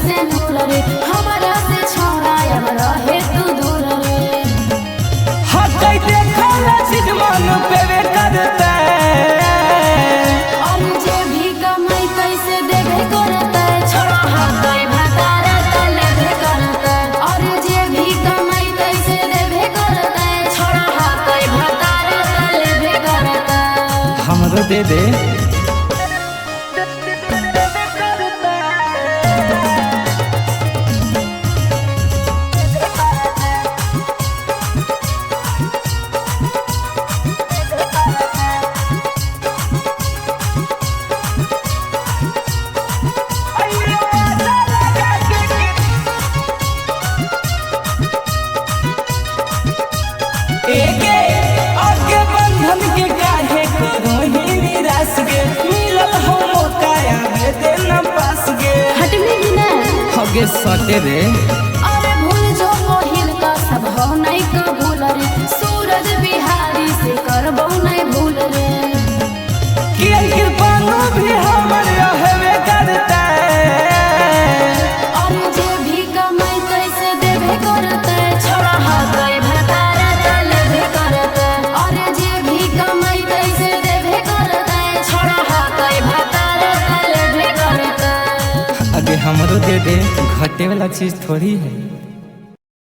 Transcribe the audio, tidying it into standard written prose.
से दूर रे, हमारा से छोड़ा अब रहे तू दूर रे। हटै देखला चीज मन पेवे करता और जे भी कमाई कैसे देबे करता, छोड़ा हटै भतारा त लेबे करता। और जे भी कमाई कैसे देबे करता, छोड़ा हटै भतारा त लेबे करता। हमरो दे दे। एके आगे बंधन के काहे करो ही निराश गे, मिलल हो मौका आगे देना पास गे। हटबे कि ना हगे सटे रे अरे भूल जो पहिल का सब हो नहीं कबूल रे, सूरज बिहारी से करबो नहीं भूल रे। कि कृपानु भी हमर रहबे करता और जे भी कमाई कैसे देबे करता, छोड़ा हटै भतारा त लेबे करता। और जे भी कमाई कैसे देबे करता, छोड़ा हटै भतारा त लेबे करता। अगे हमरो दे दे, घटे वाला चीज थोड़ी है।